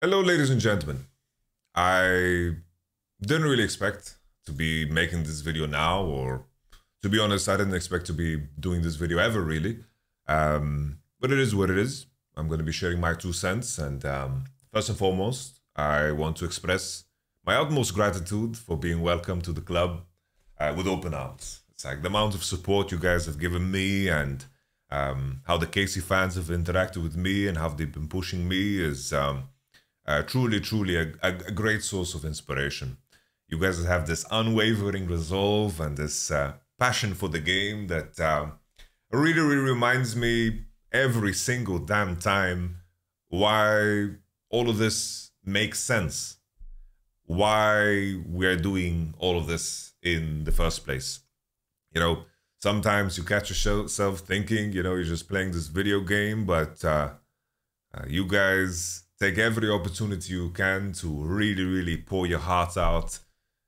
Hello, ladies and gentlemen. I didn't really expect to be making this video now, or to be honest, I didn't expect to be doing this video ever, really. But it is what it is. I'm going to be sharing my 2 cents, and first and foremost, I want to express my utmost gratitude for being welcomed to the club with open arms. It's like the amount of support you guys have given me, and how the KC fans have interacted with me, and how they've been pushing me is truly a great source of inspiration. You guys have this unwavering resolve and this passion for the game that really reminds me every single damn time why all of this makes sense, why we're doing all of this in the first place. You know, sometimes you catch yourself thinking, you're just playing this video game, but you guys take every opportunity you can to really pour your heart out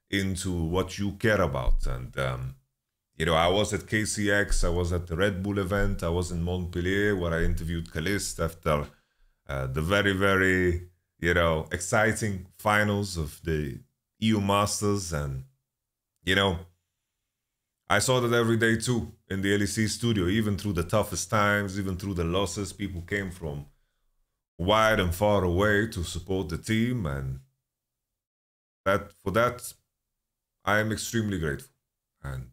into what you care about. And, I was at KCX, I was at the Red Bull event, I was in Montpellier where I interviewed Caliste after the very, exciting finals of the EU Masters. And, I saw that every day too in the LEC studio, even through the toughest times, even through the losses, people came from wide and far away to support the team, and for that I am extremely grateful. And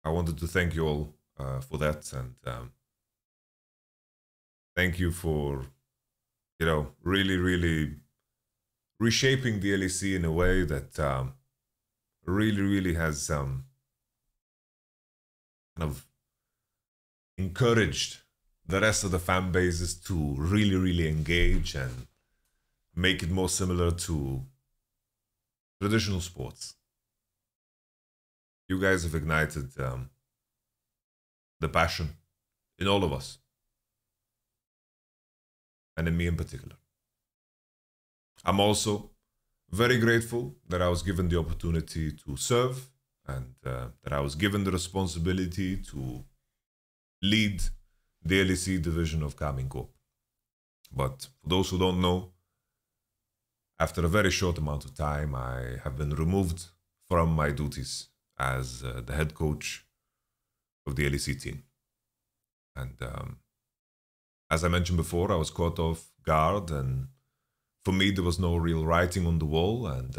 I wanted to thank you all for that, and thank you for really reshaping the LEC in a way that really has kind of encouraged the rest of the fan bases to really engage and make it more similar to traditional sports. You guys have ignited the passion in all of us, and in me in particular. I'm also very grateful that I was given the opportunity to serve, and that I was given the responsibility to lead the LEC division of Karmine Corp. But for those who don't know, after a very short amount of time, I have been removed from my duties as the head coach of the LEC team. And as I mentioned before, I was caught off guard, and for me, there was no real writing on the wall. And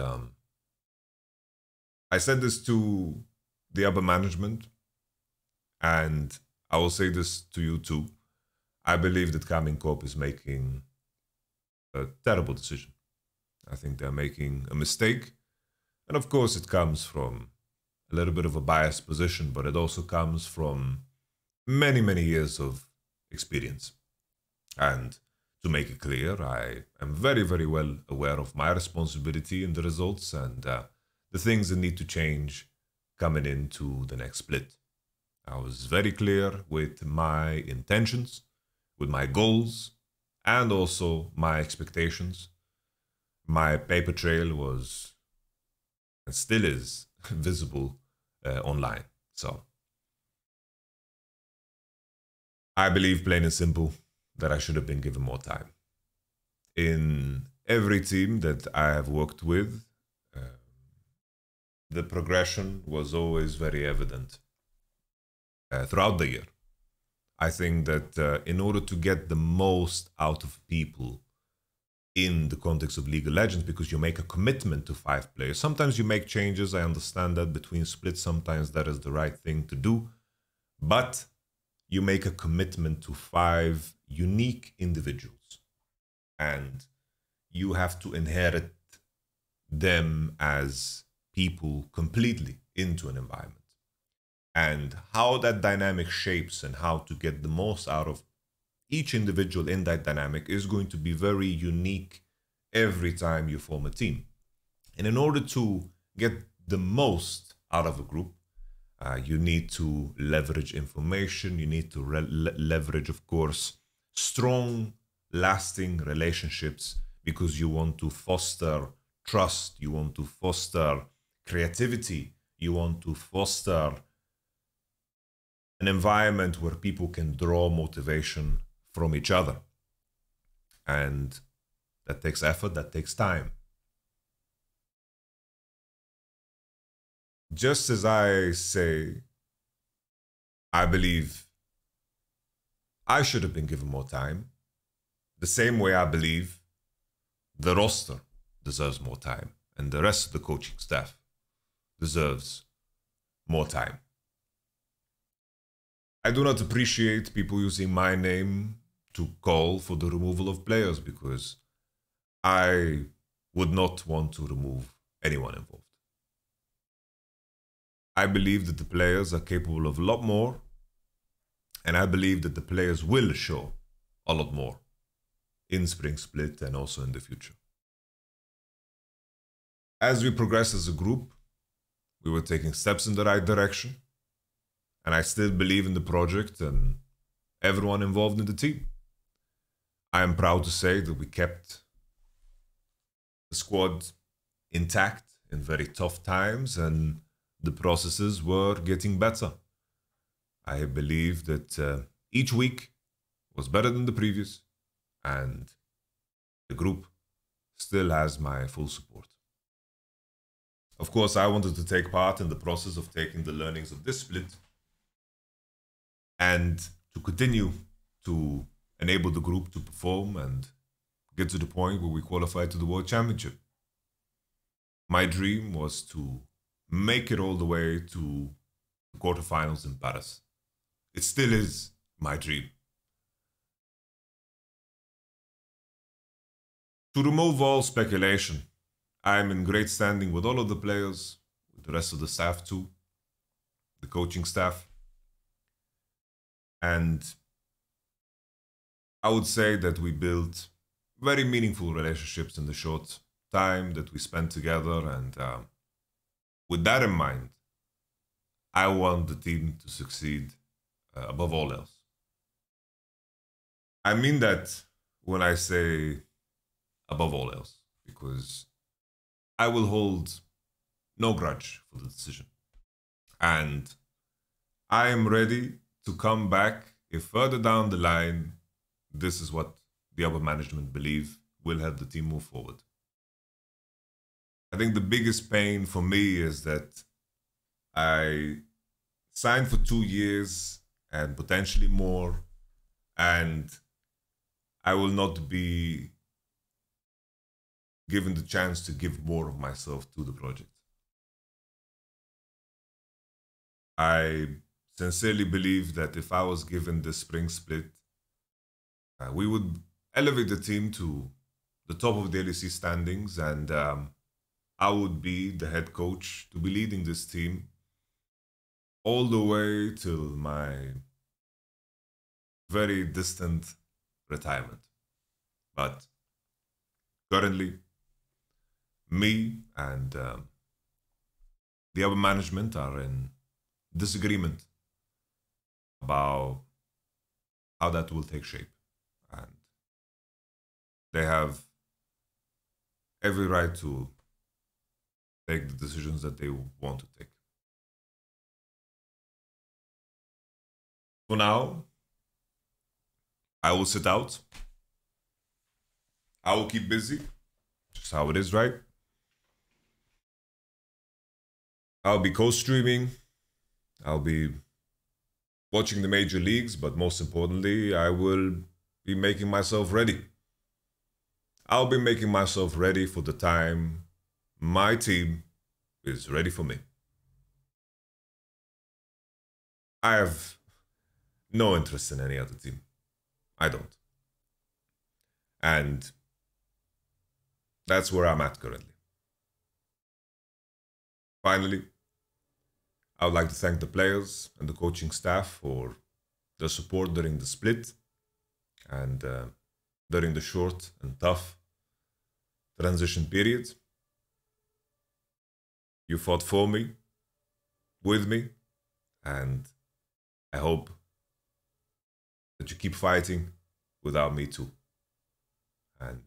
I said this to the upper management, and I will say this to you too. I believe that Karmine Corp is making a terrible decision. I think they're making a mistake. And of course, it comes from a little bit of a biased position, but it also comes from many years of experience. And to make it clear, I am very well aware of my responsibility in the results and the things that need to change coming into the next split. I was very clear with my intentions, with my goals, and also my expectations. My paper trail was, and still is, visible online. So I believe, plain and simple, that I should have been given more time. In every team that I have worked with, the progression was always very evident. Throughout the year. I think that in order to get the most out of people in the context of League of Legends, because you make a commitment to 5 players. Sometimes you make changes, I understand that, between splits, sometimes that is the right thing to do. But you make a commitment to 5 unique individuals, and you have to inherit them as people completely into an environment. And how that dynamic shapes and how to get the most out of each individual in that dynamic is going to be very unique every time you form a team. And in order to get the most out of a group, you need to leverage information, you need to leverage, of course, strong, lasting relationships, because you want to foster trust, you want to foster creativity, you want to foster an environment where people can draw motivation from each other. And that takes effort, that takes time. Just as I say, I believe I should have been given more time, the same way I believe the roster deserves more time and the rest of the coaching staff deserves more time. I do not appreciate people using my name to call for the removal of players because I would not want to remove anyone involved. I believe that the players are capable of a lot more, and I believe that the players will show a lot more in Spring Split and also in the future. As we progress as a group, we were taking steps in the right direction, and I still believe in the project and everyone involved in the team. I am proud to say that we kept the squad intact in very tough times and the processes were getting better. I believe that each week was better than the previous, and the group still has my full support. Of course, I wanted to take part in the process of taking the learnings of this split and to continue to enable the group to perform and get to the point where we qualify to the World Championship. My dream was to make it all the way to the quarterfinals in Paris. It still is my dream. To remove all speculation, I'm in great standing with all of the players, with the rest of the staff too, the coaching staff. And I would say that we built very meaningful relationships in the short time that we spent together. And with that in mind, I want the team to succeed above all else. I mean that when I say above all else, because I will hold no grudge for the decision. And I am ready to come back if further down the line, this is what the upper management believe will help the team move forward. I think the biggest pain for me is that I signed for 2 years and potentially more, and I will not be given the chance to give more of myself to the project. I sincerely believe that if I was given the spring split, we would elevate the team to the top of the LEC standings, and I would be the head coach to be leading this team all the way till my very distant retirement. But currently, me and the upper management are in disagreement about how that will take shape. And they have every right to take the decisions that they want to take. For now, I will sit out. I will keep busy, just how it is, right? I'll be co-streaming. I'll be watching the major leagues, but most importantly, I will be making myself ready. I'll be making myself ready for the time my team is ready for me. I have no interest in any other team. I don't. And that's where I'm at currently. Finally, I would like to thank the players and the coaching staff for their support during the split and during the short and tough transition period. You fought for me, with me, and I hope that you keep fighting without me too. And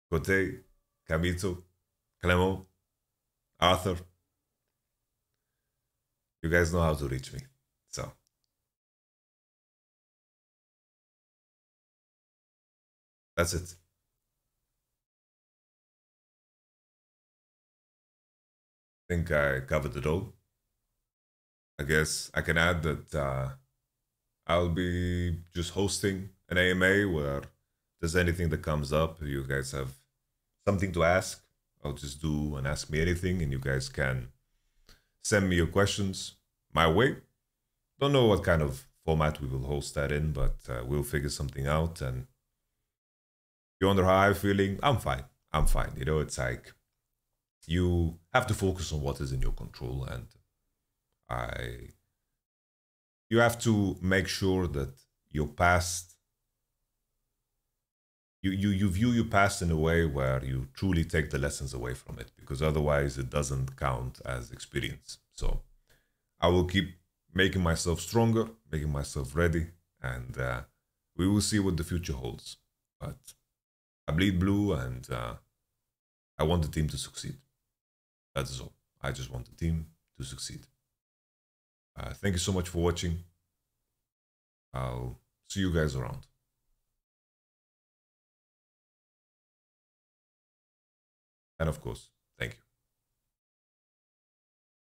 Cote, Camito, Clément, Arthur, you guys know how to reach me. So That's it. I think I covered it all. I guess I can add that I'll be just hosting an AMA where there's anything that comes up, you guys have something to ask, I'll just do and ask me anything, and you guys can send me your questions my way. Don't know what kind of format we will host that in, but we'll figure something out. And you wonder how I'm feeling? I'm fine. I'm fine. You know, it's like you have to focus on what is in your control, and I you have to make sure that your past you view your past in a way where you truly take the lessons away from it, because otherwise it doesn't count as experience. So I will keep making myself stronger, making myself ready, and we will see what the future holds. But I bleed blue, and I want the team to succeed. That's all. I just want the team to succeed. Thank you so much for watching. I'll see you guys around. And of course, thank you.